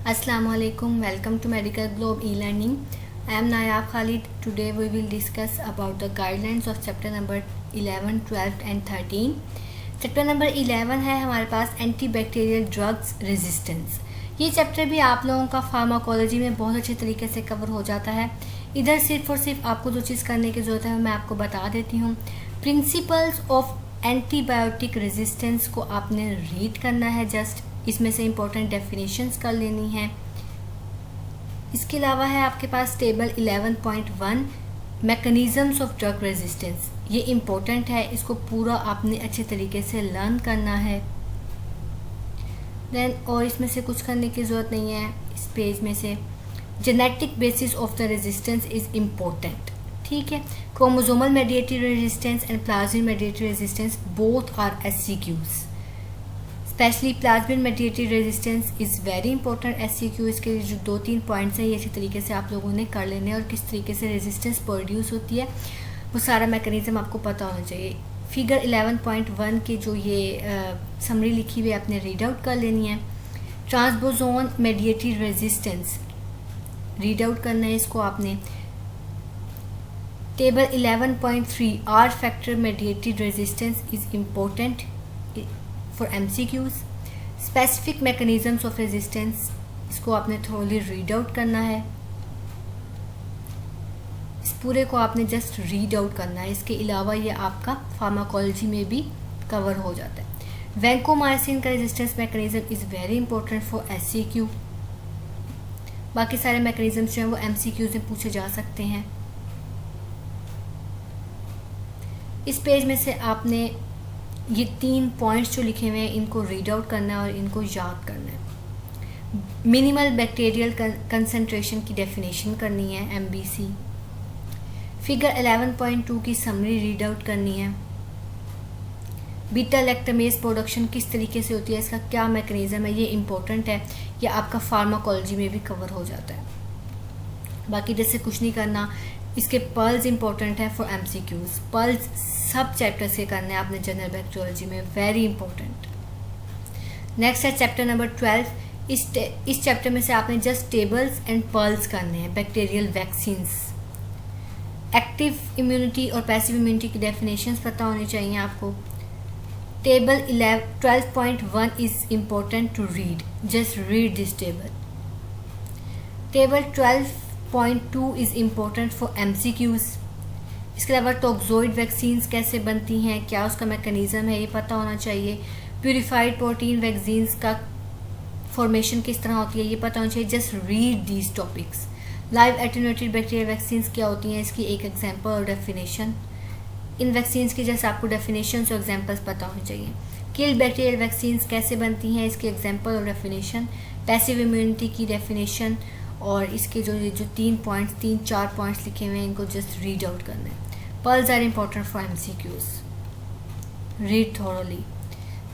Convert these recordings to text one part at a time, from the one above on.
Assalamu alaikum. Welcome to Medical Globe e-learning. I am Nayab Khalid. Today we will discuss about the guidelines of chapter number 11, 12 and 13. Chapter number 11 है हमारे पास antibacterial drugs resistance. ये chapter भी आप लोगों का pharmacology में बहुत अच्छे तरीके से कवर हो जाता है। इधर सिर्फ और सिर्फ आपको जो चीज़ करने की ज़रूरत है मैं आपको बता देती हूँ। प्रिंसिपल्स ऑफ एंटीबायोटिक रेजिस्टेंस को आपने रीड करना है, जस्ट इसमें से इम्पोर्टेंट डेफिनेशंस कर लेनी है। इसके अलावा है आपके पास table 11.1 mechanisms of drug resistance. ये इम्पोर्टेंट है, इसको पूरा आपने अच्छे तरीके से लर्न करना है। देन और इसमें से कुछ करने की ज़रूरत नहीं है। इस पेज में से genetic basis of the resistance is important, ठीक है। Chromosomal mediated resistance and plasmid mediated resistance both are SCQs। Specially plasmid mediated resistance is very important SCQ। इसके जो 2-3 पॉइंट्स हैं ये अच्छी तरीके से आप लोगों ने कर लेने हैं, और किस तरीके से रेजिस्टेंस प्रोड्यूस होती है वो सारा मैकेनिज्म आपको पता होना चाहिए। फिगर 11.1 की जो ये समरी लिखी हुई है आपने रीड आउट कर लेनी है। Transposon mediated resistance read out करना है इसको आपने। Table 11.3 R factor mediated resistance is important for MCQs। Specific mechanisms of resistance इसको आपने थोड़ी रीड आउट करना है। इस पूरे को आपने जस्ट रीड आउट करना है। इसके अलावा ये आपका फार्माकोलॉजी में भी कवर हो जाता है। वैंकोमाइसिन का resistance mechanism is very important for SCQ। बाकी सारे मैकेनिज्म्स जो हैं वो MCQs में पूछे जा सकते हैं। इस पेज में से आपने ये 3 पॉइंट्स जो लिखे हुए हैं इनको रीड आउट करना है और इनको याद करना है। मिनिमल बैक्टीरियल कंसंट्रेशन की डेफिनेशन करनी है MBC। फिगर 11.2 की समरी रीड आउट करनी है। बीटा लैक्टमेज प्रोडक्शन किस तरीके से होती है, इसका क्या मैकेनिज्म है, ये इम्पोर्टेंट है। ये आपका फार्माकोलॉजी में भी कवर हो जाता है। बाकी जैसे कुछ नहीं करना। इसके पर्ल्स इंपॉर्टेंट है फॉर MCQs। पर्ल्स सब चैप्टर्स के करने हैं आपने जनरल बैक्टीरियोलॉजी में, वेरी इंपॉर्टेंट। नेक्स्ट है चैप्टर नंबर 12। इस चैप्टर में से आपने जस्ट टेबल्स एंड पर्ल्स करने हैं। बैक्टीरियल वैक्सीन्स, एक्टिव इम्यूनिटी और पैसिव इम्यूनिटी की डेफिनेशंस पता होनी चाहिए आपको। Table 12.1 is important to read, just read this table. Table 12.2 is important for MCQs। इसके अलावा टॉक्सोइड वैक्सीन्स कैसे बनती हैं, क्या उसका मैकेनिज़्म है, ये पता होना चाहिए। प्यूरिफाइड प्रोटीन वैक्सीन्स का फॉर्मेशन किस तरह होती है ये पता होना चाहिए। Just read these topics. Live attenuated bacterial vaccines क्या होती हैं, इसकी एक एग्जांपल और डेफिनेशन। इन वैक्सीन्स की जैसे आपको डेफिनेशंस और एग्जांपल्स पता होने चाहिए। किल बैक्टीरियल वैक्सीन्स कैसे बनती हैं, इसकी एग्जांपल और डेफिनेशन। पैसिव इम्यूनिटी की डेफिनेशन और इसके जो 3-4 पॉइंट्स लिखे हुए हैं इनको जस्ट रीड आउट करना है। Pearls are important for MCQs, read thoroughly.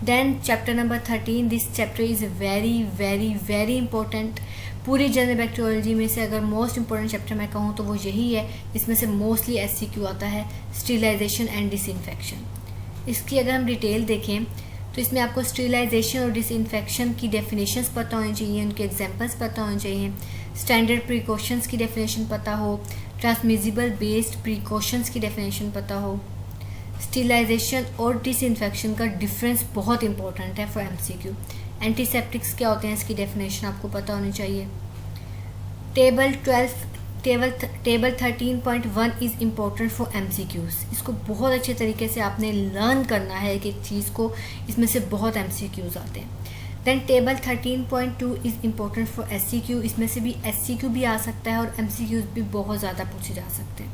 Then chapter number 13। This chapter is very very very important. पूरी जनरल बैक्टीरियोलॉजी में से अगर मोस्ट इंपॉर्टेंट चैप्टर मैं कहूँ तो वो यही है, जिसमें से मोस्टली SCQ आता है, स्टीरिलाइजेशन एंड डिसइंफेक्शन। इसकी अगर हम डिटेल देखें तो इसमें आपको स्टीरिलाइजेशन और डिसइंफेक्शन की डेफिनेशंस पता होनी चाहिए, उनके एग्जांपल्स पता होने चाहिए। स्टैंडर्ड प्रिकॉशंस की डेफिनेशन पता हो, ट्रांसमिसिबल बेस्ड प्रिकॉशंस की डेफिनेशन पता हो। स्टीरिलाइजेशन और डिसइंफेक्शन का डिफरेंस बहुत इंपॉर्टेंट है फॉर MCQ। एंटीसेप्टिक्स क्या होते हैं इसकी डेफिनेशन आपको पता होनी चाहिए। Table 13.1 is important for MCQs। इसको बहुत अच्छे तरीके से आपने लर्न करना है एक एक चीज़ को, इसमें से बहुत MCQs आते हैं। Then table 13.2 is important for SCQ। इसमें से भी SCQ भी आ सकता है और MCQs भी बहुत ज़्यादा पूछे जा सकते हैं।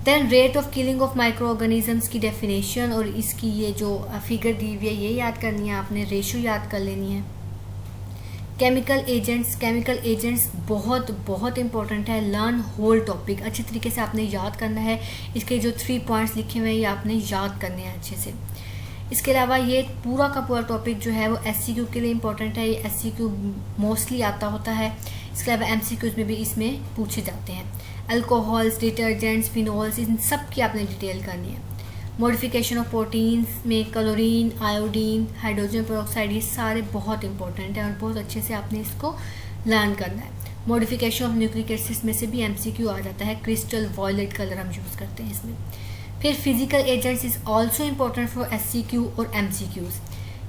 Then rate of killing of micro organisms की डेफिनेशन और इसकी ये जो फिगर दी हुई है ये याद करनी है आपने, रेशो याद कर लेनी है। केमिकल एजेंट्स बहुत बहुत इंपॉर्टेंट है। लर्न होल टॉपिक अच्छे तरीके से आपने याद करना है। इसके जो 3 पॉइंट्स लिखे हुए हैं ये आपने याद करने हैं अच्छे से। इसके अलावा ये पूरा का पूरा टॉपिक जो है वो SCQ के लिए इम्पोर्टेंट है। ये SCQ मोस्टली आता होता है। इसके अलावा MCQs में भी इसमें पूछे जाते हैं। अल्कोहल्स, डिटर्जेंट्स, फिनोल्स, इन सब की आपने डिटेल करनी है। मॉडिफिकेशन ऑफ प्रोटीन्स में क्लोरीन, आयोडीन, हाइड्रोजन पेरोक्साइड, ये सारे बहुत इंपॉर्टेंट है और बहुत अच्छे से आपने इसको लर्न करना है। मॉडिफिकेशन ऑफ न्यूक्लिक एसिड्स में से भी MCQ आ जाता है, क्रिस्टल वॉयलेट कलर हम यूज़ करते हैं इसमें। फिर physical agents is also important for SCQ और MCQs।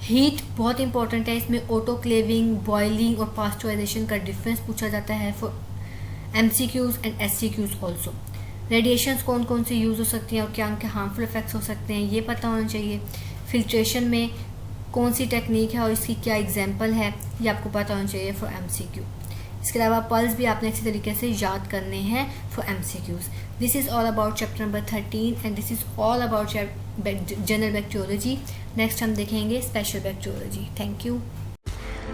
हीट बहुत इंपॉर्टेंट है, इसमें ऑटोक्लेविंग, बॉइलिंग और पास्चुराइजेशन का डिफरेंस पूछा जाता है for MCQs and SCQs also. Radiations कौन कौन से यूज़ हो सकती हैं और क्या उनके हार्मफुल इफेक्ट्स हो सकते हैं, ये पता होना चाहिए। फिल्ट्रेशन में कौन सी टेक्निक है और इसकी क्या एग्जांपल है, ये आपको पता होना चाहिए फॉर MCQ। इसके अलावा पल्स भी आपने अच्छी तरीके से याद करने हैं for MCQs। This is all about chapter number 13 and this is all about general bacteriology. Next हम देखेंगे special bacteriology. Thank you.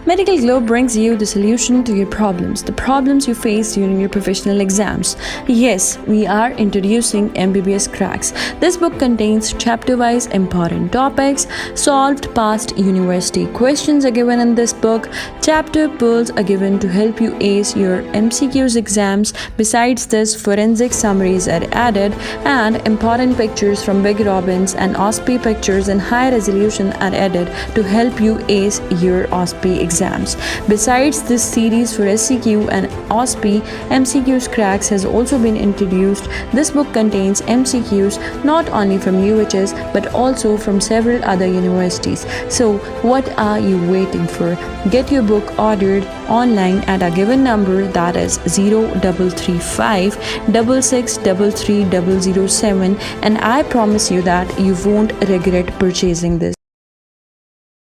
Medical Glow brings you the solution to your problems you face during your professional exams. Yes, we are introducing MBBS Cracks. This book contains chapter-wise important topics, solved past university questions are given in this book, chapter pearls are given to help you ace your MCQs exams. Besides this, forensic summaries are added and important pictures from Big Robbins and OSPE pictures in high resolution are added to help you ace your OSPE exams. Besides this series for SCQ and OSPE, MCQs Cracks has also been introduced. This book contains MCQs not only from UHS but also from several other universities. So, what are you waiting for? Get your book ordered online at a given number, that is 0335 6633 007, and I promise you that you won't regret purchasing this.